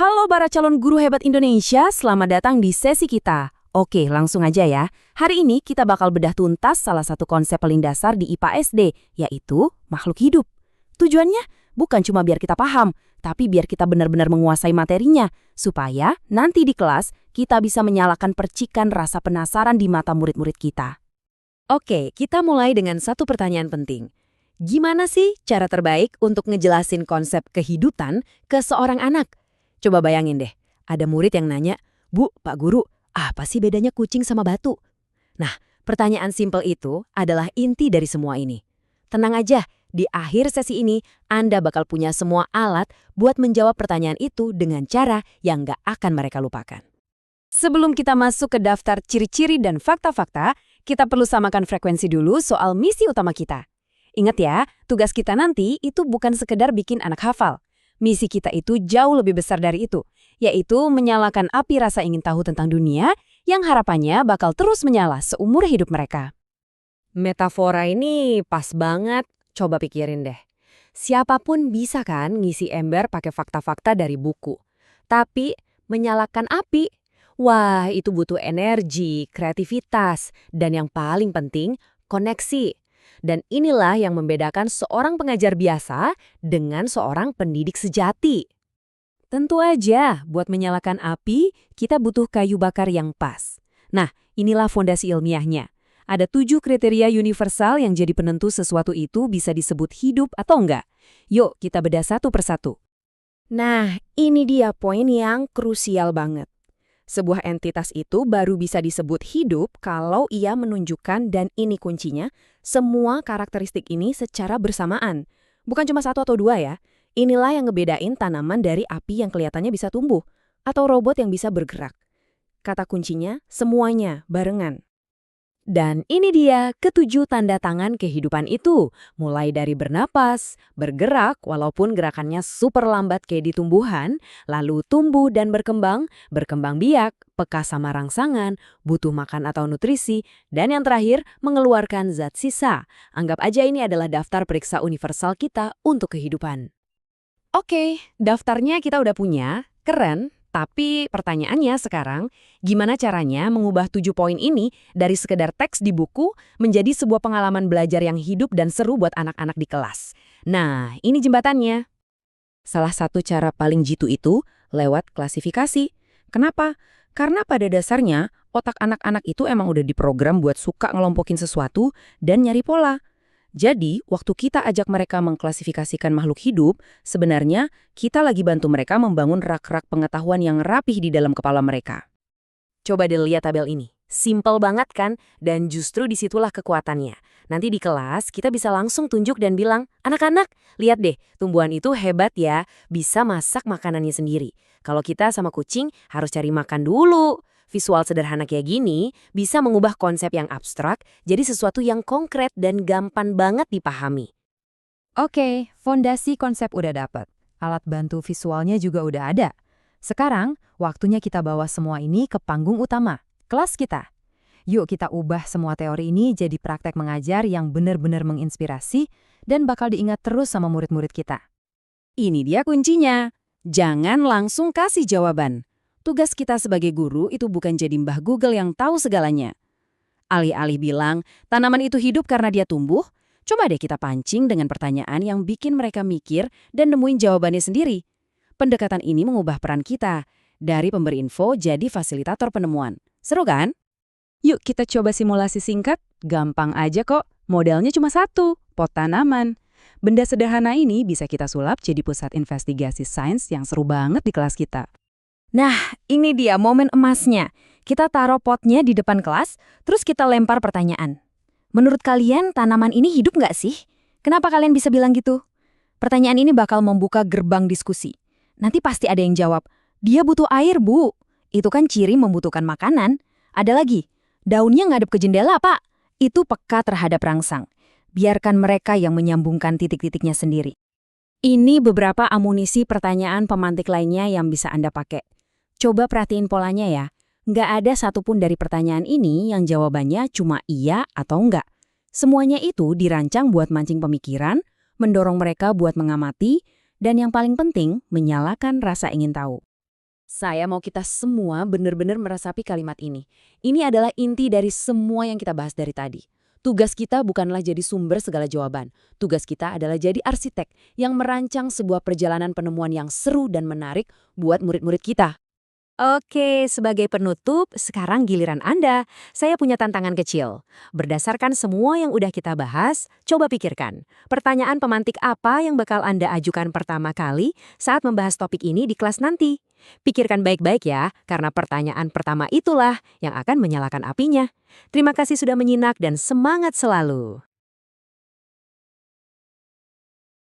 Halo para calon guru hebat Indonesia, selamat datang di sesi kita. Oke, langsung aja ya. Hari ini kita bakal bedah tuntas salah satu konsep paling dasar di IPA SD, yaitu makhluk hidup. Tujuannya bukan cuma biar kita paham, tapi biar kita benar-benar menguasai materinya, supaya nanti di kelas kita bisa menyalakan percikan rasa penasaran di mata murid-murid kita. Oke, kita mulai dengan satu pertanyaan penting. Gimana sih cara terbaik untuk ngejelasin konsep kehidupan ke seorang anak? Coba bayangin deh, ada murid yang nanya, "Bu, Pak Guru, apa sih bedanya kucing sama batu?" Nah, pertanyaan simpel itu adalah inti dari semua ini. Tenang aja, di akhir sesi ini Anda bakal punya semua alat buat menjawab pertanyaan itu dengan cara yang nggak akan mereka lupakan. Sebelum kita masuk ke daftar ciri-ciri dan fakta-fakta, kita perlu samakan frekuensi dulu soal misi utama kita. Ingat ya, tugas kita nanti itu bukan sekedar bikin anak hafal. Misi kita itu jauh lebih besar dari itu, yaitu menyalakan api rasa ingin tahu tentang dunia yang harapannya bakal terus menyala seumur hidup mereka. Metafora ini pas banget, coba pikirin deh. Siapapun bisa kan ngisi ember pakai fakta-fakta dari buku. Tapi menyalakan api, wah itu butuh energi, kreativitas, dan yang paling penting, koneksi. Dan inilah yang membedakan seorang pengajar biasa dengan seorang pendidik sejati. Tentu aja, buat menyalakan api, kita butuh kayu bakar yang pas. Nah, inilah fondasi ilmiahnya. Ada 7 kriteria universal yang jadi penentu sesuatu itu bisa disebut hidup atau enggak. Yuk, kita bedah satu persatu. Nah, ini dia poin yang krusial banget. Sebuah entitas itu baru bisa disebut hidup kalau ia menunjukkan, dan ini kuncinya, semua karakteristik ini secara bersamaan. Bukan cuma satu atau dua ya. Inilah yang ngebedain tanaman dari api yang kelihatannya bisa tumbuh, atau robot yang bisa bergerak. Kata kuncinya, semuanya barengan. Dan ini dia ke-7 tanda tangan kehidupan itu. Mulai dari bernapas, bergerak walaupun gerakannya super lambat kayak di tumbuhan, lalu tumbuh dan berkembang biak, peka sama rangsangan, butuh makan atau nutrisi, dan yang terakhir mengeluarkan zat sisa. Anggap aja ini adalah daftar periksa universal kita untuk kehidupan. Oke, daftarnya kita udah punya, keren. Tapi pertanyaannya sekarang, gimana caranya mengubah 7 poin ini dari sekedar teks di buku menjadi sebuah pengalaman belajar yang hidup dan seru buat anak-anak di kelas? Nah, ini jembatannya. Salah satu cara paling jitu itu lewat klasifikasi. Kenapa? Karena pada dasarnya, otak anak-anak itu emang udah diprogram buat suka ngelompokin sesuatu dan nyari pola. Jadi, waktu kita ajak mereka mengklasifikasikan makhluk hidup, sebenarnya kita lagi bantu mereka membangun rak-rak pengetahuan yang rapih di dalam kepala mereka. Coba deh lihat tabel ini. Simple banget kan? Dan justru disitulah kekuatannya. Nanti di kelas, kita bisa langsung tunjuk dan bilang, "Anak-anak, lihat deh, tumbuhan itu hebat ya, bisa masak makanannya sendiri. Kalau kita sama kucing, harus cari makan dulu." Visual sederhana kayak gini bisa mengubah konsep yang abstrak jadi sesuatu yang konkret dan gampang banget dipahami. Oke, fondasi konsep udah dapet. Alat bantu visualnya juga udah ada. Sekarang, waktunya kita bawa semua ini ke panggung utama, kelas kita. Yuk kita ubah semua teori ini jadi praktek mengajar yang benar-benar menginspirasi dan bakal diingat terus sama murid-murid kita. Ini dia kuncinya. Jangan langsung kasih jawaban. Tugas kita sebagai guru itu bukan jadi Mbah Google yang tahu segalanya. Alih-alih bilang, tanaman itu hidup karena dia tumbuh, coba deh kita pancing dengan pertanyaan yang bikin mereka mikir dan nemuin jawabannya sendiri. Pendekatan ini mengubah peran kita, dari pemberi info jadi fasilitator penemuan. Seru kan? Yuk kita coba simulasi singkat, gampang aja kok, modelnya cuma satu, pot tanaman. Benda sederhana ini bisa kita sulap jadi pusat investigasi sains yang seru banget di kelas kita. Nah, ini dia momen emasnya. Kita taruh potnya di depan kelas, terus kita lempar pertanyaan. Menurut kalian, tanaman ini hidup nggak sih? Kenapa kalian bisa bilang gitu? Pertanyaan ini bakal membuka gerbang diskusi. Nanti pasti ada yang jawab, "Dia butuh air, Bu." Itu kan ciri membutuhkan makanan. Ada lagi, "Daunnya ngadep ke jendela, Pak." Itu peka terhadap rangsang. Biarkan mereka yang menyambungkan titik-titiknya sendiri. Ini beberapa amunisi pertanyaan pemantik lainnya yang bisa Anda pakai. Coba perhatiin polanya ya. Nggak ada satupun dari pertanyaan ini yang jawabannya cuma iya atau enggak. Semuanya itu dirancang buat mancing pemikiran, mendorong mereka buat mengamati, dan yang paling penting, menyalakan rasa ingin tahu. Saya mau kita semua benar-benar meresapi kalimat ini. Ini adalah inti dari semua yang kita bahas dari tadi. Tugas kita bukanlah jadi sumber segala jawaban. Tugas kita adalah jadi arsitek yang merancang sebuah perjalanan penemuan yang seru dan menarik buat murid-murid kita. Oke, sebagai penutup, sekarang giliran Anda. Saya punya tantangan kecil. Berdasarkan semua yang udah kita bahas, coba pikirkan. Pertanyaan pemantik apa yang bakal Anda ajukan pertama kali saat membahas topik ini di kelas nanti? Pikirkan baik-baik ya, karena pertanyaan pertama itulah yang akan menyalakan apinya. Terima kasih sudah menyimak dan semangat selalu.